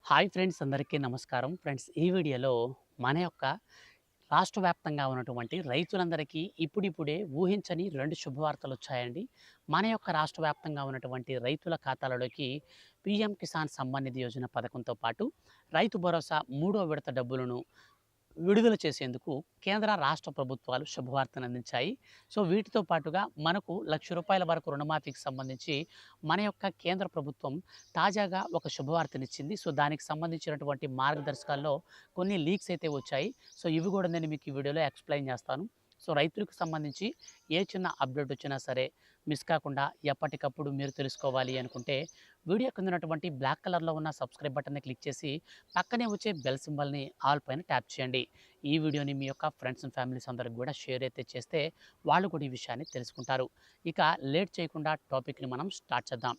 Hi friends, అందరికీ నమస్కారం. Friends, ఈ వీడియోలో మన యొక్క రాష్ట్ర వ్యాప్తంగా ఉన్నటువంటి రైతులందరికీ ఇప్పుడిప్పుడే ఊహించని 2 శుభవార్తలొచ్చాయండి. మన యొక్క రాష్ట్ర వ్యాప్తంగా ఉన్నటువంటి రైతుల ఖాతాలలోకి పీఎం కిసాన్ సమ్మాన్ నిధి యోజన పథకంతో పాటు రైతు భరోసా మూడో విడత డబ్బులను విడుదల చేసేందుకు కేంద్ర, రాష్ట్ర ప్రభుత్వాలు శుభవార్తనందించాయి. సో, వీటితో పాటుగా మనకు ₹1,00,000 వరకు రుణమాఫీకి సంబంధించి మన యొక్క కేంద్ర ప్రభుత్వం తాజాగా ఒక శుభవార్తనిచ్చింది. సో, దానికి సంబంధించినటువంటి మార్గదర్శకాల్లో కొన్ని లీక్స్ అయితే వచ్చాయి. సో, ఇవి కూడా నేను మీకు ఈ వీడియోలో ఎక్స్‌ప్లెయిన్ చేస్తాను. సో, రైతులకు సంబంధించి ఏ చిన్న అప్డేట్ వచ్చినా సరే మిస్ కాకుండా ఎప్పటికప్పుడు మీరు తెలుసుకోవాలి అనుకుంటే వీడియో కింద ఉన్నటువంటి బ్లాక్ కలర్‌లో ఉన్న సబ్స్క్రైబ్ బటన్‌ని క్లిక్ చేసి పక్కనే వచ్చే బెల్ సింబల్‌ని ఆల్ పైన ట్యాప్ చేయండి. ఈ వీడియోని మీ యొక్క ఫ్రెండ్స్ అండ్ ఫ్యామిలీస్ అందరికి కూడా షేర్ అయితే చేస్తే వాళ్ళు కూడా ఈ విషయాన్ని తెలుసుకుంటారు. ఇక లేట్ చేయకుండా టాపిక్‌ని మనం స్టార్ట్ చేద్దాం.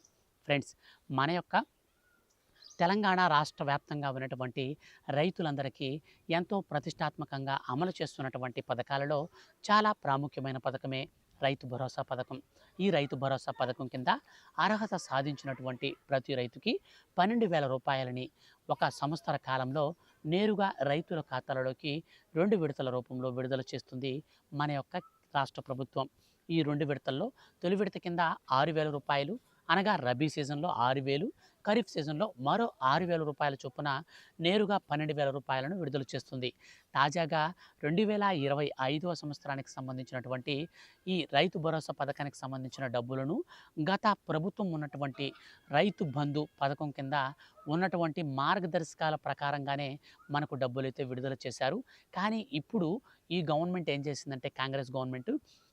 ఫ్రెండ్స్, మన యొక్క తెలంగాణ రాష్ట్ర వ్యాప్తంగా ఉన్నటువంటి రైతులందరికీ ఎంతో ప్రతిష్టాత్మకంగా అమలు చేస్తున్నటువంటి పథకాలలో చాలా ప్రాముఖ్యమైన పథకమే రైతు భరోసా పథకం. ఈ రైతు భరోసా పథకం కింద అర్హత సాధించినటువంటి ప్రతి రైతుకి ₹12,000 ఒక సంవత్సర కాలంలో నేరుగా రైతుల ఖాతాలలోకి 2 విడతల రూపంలో విడుదల చేస్తుంది మన యొక్క రాష్ట్ర ప్రభుత్వం. ఈ 2 విడతల్లో తొలి విడత కింద ₹6,000 అనగా రబీ సీజన్లో 6,000, ఖరీఫ్ సీజన్లో మరో ₹6,000 చొప్పున నేరుగా ₹12,000 విడుదల చేస్తుంది. తాజాగా 2025వ సంవత్సరానికి సంబంధించినటువంటి ఈ రైతు భరోసా పథకానికి సంబంధించిన డబ్బులను గత ప్రభుత్వం ఉన్నటువంటి రైతు బంధు పథకం కింద ఉన్నటువంటి మార్గదర్శకాల ప్రకారంగానే మనకు డబ్బులైతే విడుదల చేశారు. కానీ ఇప్పుడు ఈ గవర్నమెంట్ ఏం చేసిందంటే, కాంగ్రెస్ గవర్నమెంట్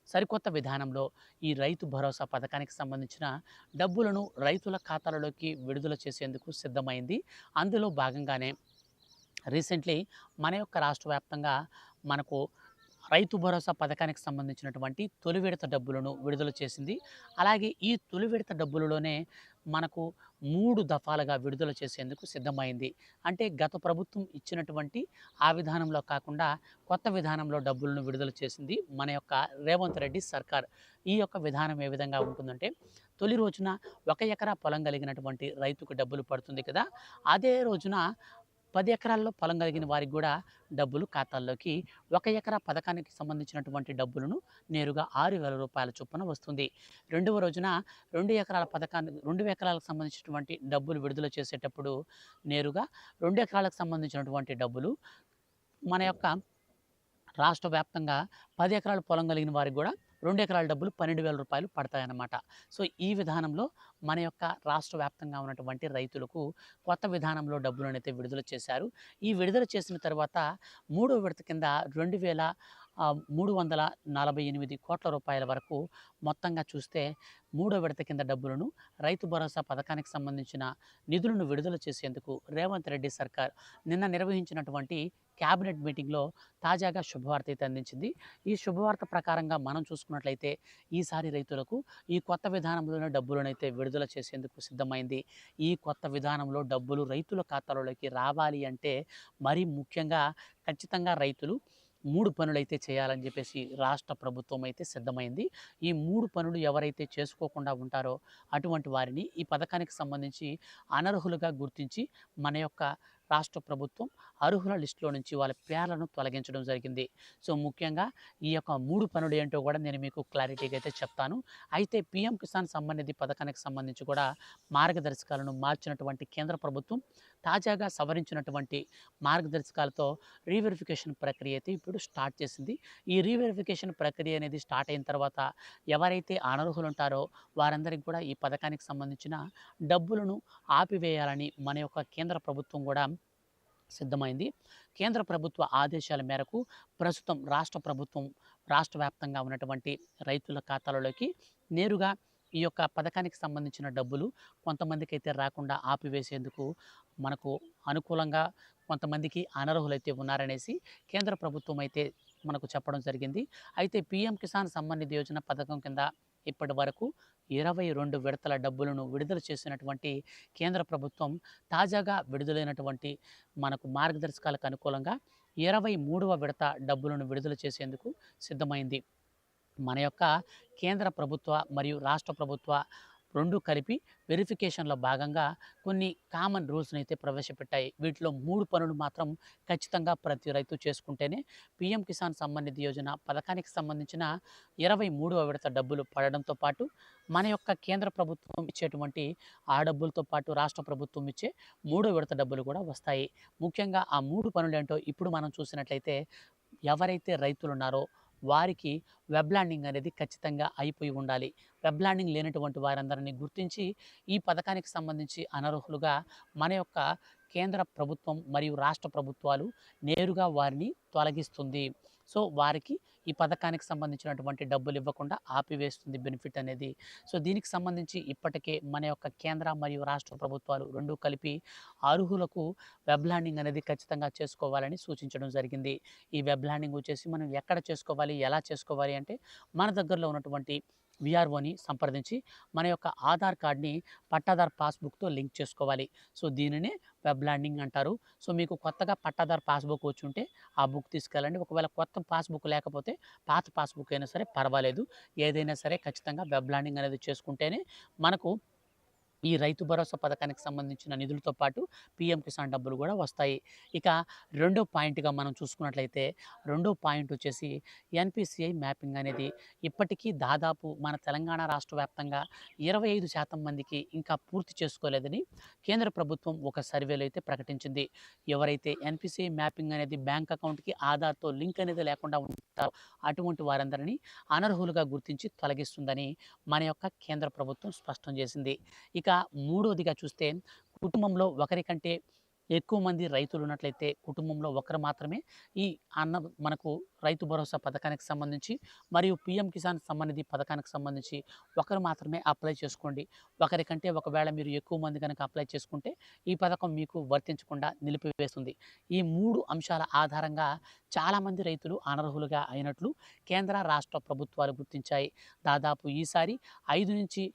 సరికొత్త విధానంలో ఈ రైతు భరోసా పథకానికి సంబంధించిన డబ్బులను రైతుల ఖాతాలలోకి విడుదల చేసేందుకు సిద్ధమైంది. అందులో భాగంగానే రీసెంట్లీ మన యొక్క రాష్ట్ర వ్యాప్తంగా మనకు రైతు భరోసా పథకానికి సంబంధించినటువంటి తొలి విడత డబ్బులను విడుదల చేసింది. అలాగే ఈ తొలి విడత డబ్బులలోనే మనకు 3 దఫాలుగా విడుదల చేసేందుకు సిద్ధమైంది. అంటే గత ప్రభుత్వం ఇచ్చినటువంటి ఆ విధానంలో కాకుండా కొత్త విధానంలో డబ్బులను విడుదల చేసింది మన యొక్క రేవంత్ రెడ్డి సర్కార్. ఈ యొక్క విధానం ఏ విధంగా ఉంటుందంటే, తొలి రోజున 1 ఎకరా పొలం కలిగినటువంటి రైతుకు డబ్బులు పడుతుంది కదా! అదే రోజున 10 ఎకరాల్లో పొలం కలిగిన వారికి కూడా డబ్బులు ఖాతాల్లోకి 1 ఎకరా పథకానికి సంబంధించినటువంటి డబ్బులను నేరుగా ₹6,000 చొప్పున వస్తుంది. రెండవ రోజున 2 ఎకరాలకు సంబంధించినటువంటి డబ్బులు విడుదల చేసేటప్పుడు నేరుగా 2 ఎకరాలకు సంబంధించినటువంటి డబ్బులు మన యొక్క రాష్ట్ర వ్యాప్తంగా 10 ఎకరాల పొలం కలిగిన వారికి కూడా 2 ఎకరాల డబ్బులు ₹12,000 పడతాయన్నమాట. సో, ఈ విధానంలో మన యొక్క రాష్ట్ర వ్యాప్తంగా ఉన్నటువంటి రైతులకు కొత్త విధానంలో డబ్బులనైతే విడుదల చేశారు. ఈ విడుదల చేసిన తర్వాత మూడో విడత కింద 2,348,00,00,000 వరకు మొత్తంగా చూస్తే మూడో విడత కింద డబ్బులను రైతు భరోసా పథకానికి సంబంధించిన నిధులను విడుదల చేసేందుకు రేవంత్ రెడ్డి సర్కార్ నిన్న నిర్వహించినటువంటి క్యాబినెట్ మీటింగ్‌లో తాజాగా శుభవార్త అయితే అందించింది. ఈ శుభవార్త ప్రకారంగా మనం చూసుకున్నట్లయితే ఈసారి రైతులకు ఈ కొత్త విధానంలోనే డబ్బులనైతే విడుదల చేసేందుకు సిద్ధమైంది. ఈ కొత్త విధానంలో డబ్బులు రైతుల ఖాతాలోకి రావాలి అంటే మరీ ముఖ్యంగా ఖచ్చితంగా రైతులు 3 పనులైతే చేయాలని చెప్పేసి రాష్ట్ర ప్రభుత్వం అయితే సిద్ధమైంది. ఈ 3 పనులు ఎవరైతే చేసుకోకుండా ఉంటారో అటువంటి వారిని ఈ పథకానికి సంబంధించి అనర్హులుగా గుర్తించి మన యొక్క రాష్ట్ర ప్రభుత్వం అర్హుల లిస్టులో నుంచి వాళ్ళ పేర్లను తొలగించడం జరిగింది. సో, ముఖ్యంగా ఈ యొక్క 3 పనులు ఏంటో కూడా నేను మీకు క్లారిటీగా అయితే చెప్తాను. అయితే పీఎం కిసాన్ సమ్మాన్ నిధి పథకానికి సంబంధించి కూడా మార్గదర్శకాలను మార్చినటువంటి కేంద్ర ప్రభుత్వం తాజాగా సవరించినటువంటి మార్గదర్శకాలతో రీవెరిఫికేషన్ ప్రక్రియ అయితే ఇప్పుడు స్టార్ట్ చేసింది. ఈ రీవెరిఫికేషన్ ప్రక్రియ అనేది స్టార్ట్ అయిన తర్వాత ఎవరైతే అనర్హులు ఉంటారో వారందరికీ కూడా ఈ పథకానికి సంబంధించిన డబ్బులను ఆపివేయాలని మన యొక్క కేంద్ర ప్రభుత్వం కూడా సిద్ధమైంది. కేంద్ర ప్రభుత్వ ఆదేశాల మేరకు ప్రస్తుతం రాష్ట్ర ప్రభుత్వం రాష్ట్ర వ్యాప్తంగా ఉన్నటువంటి రైతుల ఖాతాలలోకి నేరుగా ఈ యొక్క పథకానికి సంబంధించిన డబ్బులు కొంతమందికైతే రాకుండా ఆపివేసేందుకు మనకు అనుకూలంగా కొంతమందికి అనర్హులైతే ఉన్నారనేసి కేంద్ర ప్రభుత్వం అయితే మనకు చెప్పడం జరిగింది. అయితే పీఎం కిసాన్ సమ్మాన్ నిధి యోజన పథకం కింద ఇప్పటి వరకు 22 విడతల డబ్బులను విడుదల చేసినటువంటి కేంద్ర ప్రభుత్వం తాజాగా విడుదలైనటువంటి మనకు మార్గదర్శకాలకు అనుకూలంగా 23వ విడత డబ్బులను విడుదల చేసేందుకు సిద్ధమైంది. మన యొక్క కేంద్ర ప్రభుత్వ మరియు రాష్ట్ర ప్రభుత్వ 2 కలిపి వెరిఫికేషన్‌లో భాగంగా కొన్ని కామన్ రూల్స్‌ని అయితే ప్రవేశపెట్టాయి. వీటిలో 3 పనులు మాత్రం ఖచ్చితంగా ప్రతి రైతు చేసుకుంటేనే పీఎం కిసాన్ సమ్మాన్ నిధి యోజన పథకానికి సంబంధించిన 23వ విడత డబ్బులు పడడంతో పాటు మన యొక్క కేంద్ర ప్రభుత్వం ఇచ్చేటువంటి ఆ డబ్బులతో పాటు రాష్ట్ర ప్రభుత్వం ఇచ్చే 3వ విడత డబ్బులు కూడా వస్తాయి. ముఖ్యంగా ఆ 3 పనులేంటో ఇప్పుడు మనం చూసినట్లయితే ఎవరైతే రైతులున్నారో వారికి వెబ్ ల్యాండింగ్ అనేది ఖచ్చితంగా అయిపోయి ఉండాలి. వెబ్ ల్యాండింగ్ లేనటువంటి వారందరినీ గుర్తించి ఈ పథకానికి సంబంధించి అనర్హులుగా మన యొక్క కేంద్ర ప్రభుత్వం మరియు రాష్ట్ర ప్రభుత్వాలు నేరుగా వారిని తొలగిస్తుంది. సో వారికి ఈ పథకానికి సంబంధించినటువంటి డబ్బులు ఇవ్వకుండా ఆపివేస్తుంది బెనిఫిట్ అనేది. సో దీనికి సంబంధించి ఇప్పటికే మన యొక్క కేంద్ర మరియు రాష్ట్ర ప్రభుత్వాలు 2 కలిపి అర్హులకు వెబ్ ల్యాండింగ్ అనేది ఖచ్చితంగా చేసుకోవాలని సూచించడం జరిగింది. ఈ వెబ్ ల్యాండింగ్ వచ్చేసి మనం ఎక్కడ చేసుకోవాలి, ఎలా చేసుకోవాలి అంటే మన దగ్గరలో ఉన్నటువంటి వీఆర్ఓని సంప్రదించి మన యొక్క ఆధార్ కార్డ్‌ని పట్టాదార్ పాస్‌బుక్‌తో లింక్ చేసుకోవాలి. సో దీనినే వెబ్ ల్యాండింగ్ అంటారు. సో మీకు కొత్తగా పట్టాదార్ పాస్‌బుక్ వచ్చుంటే ఆ బుక్ తీసుకెళ్ళండి. ఒకవేళ కొత్త పాస్‌బుక్ లేకపోతే పాత పాస్‌బుక్ అయినా సరే పర్వాలేదు. ఏదైనా సరే ఖచ్చితంగా వెబ్ ల్యాండింగ్ అనేది చేసుకుంటేనే మనకు ఈ రైతు భరోసా పథకానికి సంబంధించిన నిధులతో పాటు పీఎం కిసాన్ డబ్బులు కూడా వస్తాయి. ఇక రెండో పాయింట్‌గా మనం చూసుకున్నట్లయితే రెండో పాయింట్ వచ్చేసి ఎన్‌పిసిఐ మ్యాపింగ్ అనేది ఇప్పటికీ దాదాపు మన తెలంగాణ రాష్ట్ర వ్యాప్తంగా 25% మందికి ఇంకా పూర్తి చేసుకోలేదని కేంద్ర ప్రభుత్వం ఒక సర్వేలో అయితే ప్రకటించింది. ఎవరైతే ఎన్‌పిసిఐ మ్యాపింగ్ అనేది బ్యాంక్ అకౌంట్‌కి ఆధార్‌తో లింక్ అనేది లేకుండా ఉంటారో అటువంటి వారందరినీ అనర్హులుగా గుర్తించి తొలగిస్తుందని మన యొక్క కేంద్ర ప్రభుత్వం స్పష్టం చేసింది. ఇక మూడోదిగా చూస్తే కుటుంబంలో ఒకరి కంటే ఎక్కువ మంది రైతులు ఉన్నట్లయితే కుటుంబంలో ఒకరు మాత్రమే ఈ మనకు రైతు భరోసా పథకానికి సంబంధించి మరియు పీఎం కిసాన్ సమ్మాన్ నిధి పథకానికి సంబంధించి ఒకరు మాత్రమే అప్లై చేసుకోండి. ఒకరికంటే ఒకవేళ మీరు ఎక్కువ మంది కనుక అప్లై చేసుకుంటే ఈ పథకం మీకు వర్తించకుండా నిలిపివేస్తుంది. ఈ 3 అంశాల ఆధారంగా చాలామంది రైతులు అనర్హులుగా అయినట్లు కేంద్ర రాష్ట్ర ప్రభుత్వాలు గుర్తించాయి. దాదాపు ఈసారి 5 నుంచి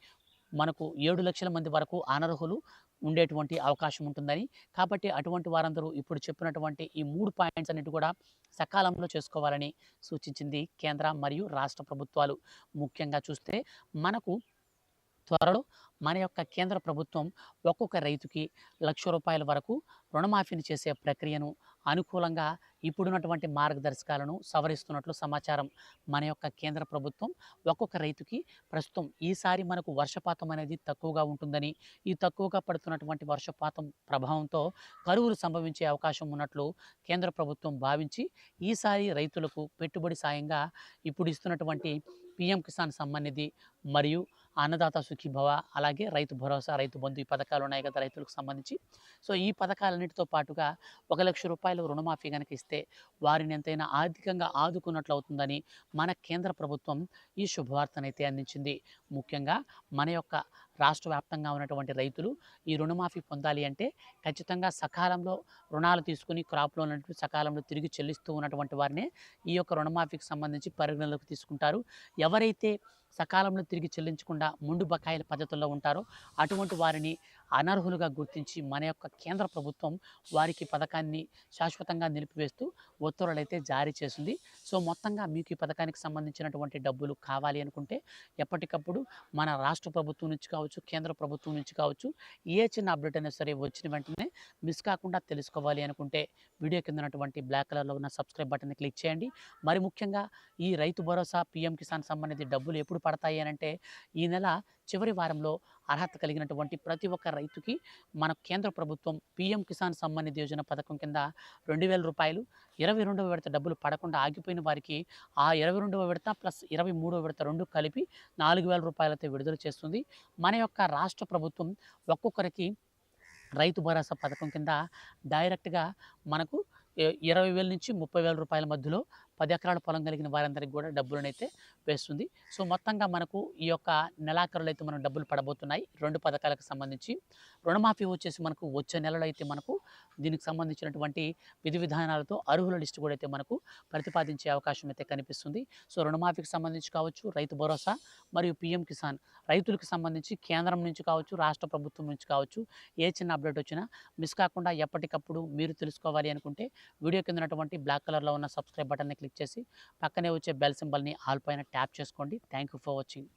మనకు 7 లక్షల మంది వరకు అనర్హులు ఉండేటువంటి అవకాశం ఉంటుందని, కాబట్టి అటువంటి వారందరూ ఇప్పుడు చెప్పినటువంటి ఈ 3 పాయింట్స్ అన్నిటి కూడా సకాలంలో చేసుకోవాలని సూచించింది కేంద్ర మరియు రాష్ట్ర ప్రభుత్వాలు. ముఖ్యంగా చూస్తే మనకు త్వరలో మన యొక్క కేంద్ర ప్రభుత్వం ఒక్కొక్క రైతుకి ₹1,00,000 వరకు రుణమాఫీని చేసే ప్రక్రియను అనుకూలంగా ఇప్పుడున్నటువంటి మార్గదర్శకాలను సవరిస్తున్నట్లు సమాచారం. మన యొక్క కేంద్ర ప్రభుత్వం ఒక్కొక్క రైతుకి ప్రస్తుతం ఈసారి మనకు వర్షపాతం అనేది తక్కువగా ఉంటుందని, ఈ తక్కువగా పడుతున్నటువంటి వర్షపాతం ప్రభావంతో కరువులు సంభవించే అవకాశం ఉన్నట్లు కేంద్ర ప్రభుత్వం భావించి ఈసారి రైతులకు పెట్టుబడి సాయంగా ఇప్పుడు ఇస్తున్నటువంటి పీఎం కిసాన్ సమ్మాన్ నిధి మరియు అన్నదాత సుఖీభవ, అలాగే రైతు భరోసా, రైతు బంధు ఈ పథకాలు ఉన్నాయి కదా రైతులకు సంబంధించి. సో ఈ పథకాలన్నిటితో పాటుగా ₹1,00,000 రుణమాఫీ కనుక ఇస్తే వారిని ఎంతైనా ఆర్థికంగా ఆదుకున్నట్లు అవుతుందని మన కేంద్ర ప్రభుత్వం ఈ శుభవార్తనైతే అందించింది. ముఖ్యంగా మన యొక్క రాష్ట్ర వ్యాప్తంగా ఉన్నటువంటి రైతులు ఈ రుణమాఫీ పొందాలి అంటే ఖచ్చితంగా సకాలంలో రుణాలు తీసుకుని క్రాప్ లోన్ అనేవి సకాలంలో తిరిగి చెల్లిస్తూ ఉన్నటువంటి వారినే ఈ యొక్క రుణమాఫీకి సంబంధించి పరిగణలోకి తీసుకుంటారు. ఎవరైతే సకాలంలో తిరిగి చెల్లించకుండా ముందు బకాయిల పద్ధతుల్లో ఉంటారో అటువంటి వారిని అనర్హులుగా గుర్తించి మన యొక్క కేంద్ర ప్రభుత్వం వారికి పథకాన్ని శాశ్వతంగా నిలిపివేస్తూ ఉత్తర్వులైతే జారీ చేసింది. సో మొత్తంగా మీకు ఈ పథకానికి సంబంధించినటువంటి డబ్బులు కావాలి అనుకుంటే ఎప్పటికప్పుడు మన రాష్ట్ర ప్రభుత్వం నుంచి కావచ్చు, కేంద్ర ప్రభుత్వం నుంచి కావచ్చు, ఏ చిన్న అప్డేట్ అయినా సరే వచ్చిన వెంటనే మిస్ కాకుండా తెలుసుకోవాలి అనుకుంటే వీడియో కింద ఉన్నటువంటి బ్లాక్ కలర్లో ఉన్న సబ్స్క్రైబ్ బటన్ని క్లిక్ చేయండి. మరి ముఖ్యంగా ఈ రైతు భరోసా, పీఎం కిసాన్ సమ్మాన్ నిధి డబ్బులు ఎప్పుడు పడతాయి అని అంటే ఈ నెల చివరి వారంలో అర్హత కలిగినటువంటి ప్రతి ఒక్క రైతుకి మన కేంద్ర ప్రభుత్వం పీఎం కిసాన్ సమ్మాన్ నిధి యోజన పథకం కింద ₹2,000, 22వ విడత డబ్బులు పడకుండా ఆగిపోయిన వారికి ఆ 22వ విడత ప్లస్ 23వ విడత 2 కలిపి ₹4,000 అయితే విడుదల చేస్తుంది. మన యొక్క రాష్ట్ర ప్రభుత్వం ఒక్కొక్కరికి రైతు భరోసా పథకం కింద డైరెక్ట్‌గా మనకు 20,000 నుంచి ₹30,000 మధ్యలో 10 ఎకరాల పొలం కలిగిన వారందరికీ కూడా డబ్బులనైతే వేస్తుంది. సో మొత్తంగా మనకు ఈ యొక్క నెలాఖరులో అయితే మనం డబ్బులు పడబోతున్నాయి 2 పథకాలకు సంబంధించి. రుణమాఫీ వచ్చేసి మనకు వచ్చే నెలలో అయితే మనకు దీనికి సంబంధించినటువంటి విధి విధానాలతో అర్హుల లిస్ట్ కూడా అయితే మనకు ప్రతిపాదించే అవకాశం అయితే కనిపిస్తుంది. సో రుణమాఫీకి సంబంధించి కావచ్చు, రైతు భరోసా మరియు పీఎం కిసాన్ రైతులకు సంబంధించి కేంద్రం నుంచి కావచ్చు, రాష్ట్ర ప్రభుత్వం నుంచి కావచ్చు, ఏ చిన్న అప్డేట్ వచ్చినా మిస్ కాకుండా ఎప్పటికప్పుడు మీరు తెలుసుకోవాలి అనుకుంటే వీడియో కింద ఉన్నటువంటి బ్లాక్ కలర్లో ఉన్న సబ్స్క్రైబ్ బటన్ని క్లిక్ చేసి పక్కనే వచ్చే బెల్ సింబల్ని ఆల్ పైన ట్యాప్ చేసుకోండి. Thank you for watching.